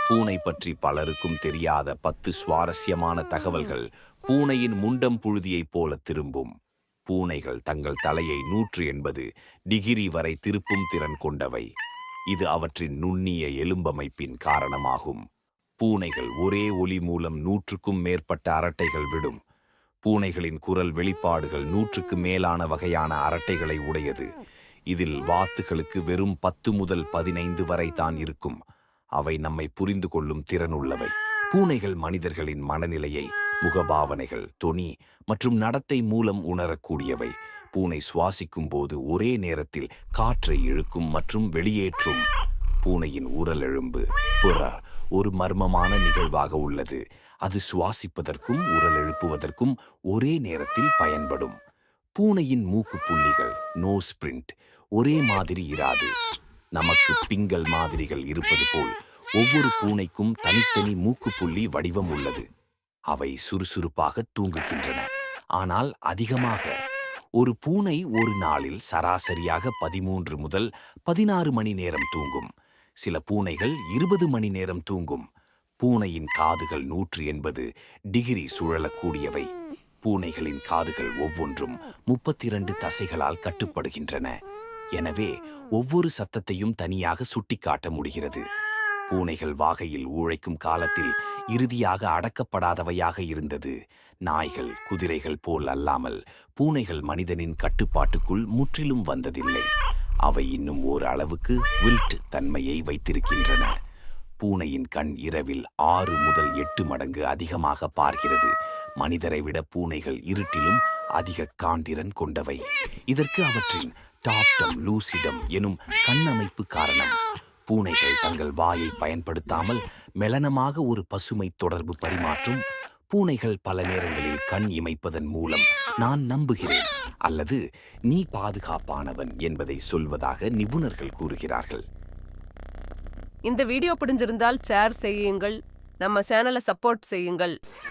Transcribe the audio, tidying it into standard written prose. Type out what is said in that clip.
பூனை பற்றி பலருக்கும் தெரியாத 10 சுவாரஸ்யமான தகவல்கள். பூனையின் முண்டம் புழுதியைப் போல திரும்பும். பூனைகள் தங்கள் தலையை 180 டிகிரி வரை திருப்பும் திறன் கொண்டவை. இது அவற்றின் நுண்ணிய எலும்பமைப்பின் காரணமாகும். பூனைகள் ஒரே ஒலி மூலம் 100க்கும் மேற்பட்ட அரட்டைகள் விடும். பூனைகளின் குரல் வெளிப்பாடுகள் 100க்கு மேலான வகையான அரட்டைகளை உடையது. இதில் வாத்துகளுக்கு வெறும் 10 முதல் 15 வரை தான் இருக்கும். அவை நம்மை புரிந்து கொள்ளும் திறனுள்ளவை. பூனைகள் மனிதர்களின் மனநிலையை, முகபாவனைகள், தொனி மற்றும் நடத்தை மூலம் உணரக்கூடியவை. பூனை சுவாசிக்கும் போது ஒரே நேரத்தில் காற்றை இழுக்கும் மற்றும் வெளியேற்றும். பூனையின் உரலெழும்பு புற ஒரு மர்மமான நிகழ்வாக உள்ளது. அது சுவாசிப்பதற்கும் உரல் எழுப்புவதற்கும் ஒரே நேரத்தில் பயன்படும். பூனையின் மூக்கு புள்ளிகள் நோஸ் பிரிண்ட் ஒரே மாதிரி இராது. நமக்கு பிங்கல் மாதிரிகள் இருப்பது போல் ஒவ்வொரு பூனைக்கும் தனித்தனி மூக்குப்புள்ளி வடிவம் உள்ளது. அவை சுறுசுறுப்பாக தூங்குகின்றன. ஆனால் அதிகமாக ஒரு பூனை ஒரு நாளில் சராசரியாக 13 முதல் 16 மணி நேரம் தூங்கும். சில பூனைகள் 20 மணி நேரம் தூங்கும். பூனையின் காதுகள் 180 டிகிரி சுழலக்கூடியவை. பூனைகளின் காதுகள் ஒவ்வொன்றும் 32 தசைகளால் கட்டுப்படுகின்றன. எனவே ஒவ்வொரு சத்தத்தையும் தனியாக சுட்டிக்காட்ட முடிகிறது. பூனைகள் வாகையில் ஊழைக்கும் காலத்தில் இறுதியாக அடக்கப்படாதவையாக இருந்தது. நாய்கள், குதிரைகள் போல் அல்லாமல் பூனைகள் மனிதனின் கட்டுப்பாட்டுக்குள் முற்றிலும் வந்ததில்லை. அவை இன்னும் ஓர் அளவுக்கு வில்ட் தன்மையை வைத்திருக்கின்றன. பூனையின் கண் இரவில் 6 முதல் 8 மடங்கு அதிகமாக பார்க்கிறது. மனிதரை விட பூனைகள் இருட்டிலும் அதிக காண்திறன் கொண்டவை. இதற்கு அவற்றின் டாப்டம் லூசிடம் எனும் கண்ணமைப்பு காரணம். பூனைகள் தங்கள் வாயை பயன்படுத்தாமல் மெலனமாக ஒரு பசுமை தொடர்பு பரிமாற்றும். பூனைகள் பல நேரங்களில் கண் இமைப்பதன் மூலம் நான் நம்புகிறேன் அல்லது நீ பாதுகாப்பானவன் என்பதை சொல்வதாக நிபுணர்கள் கூறுகிறார்கள். இந்த வீடியோ பிடிச்சிருந்தால் ஷேர் செய்யுங்கள். நம்ம சேனலை சப்போர்ட் செய்யுங்கள்.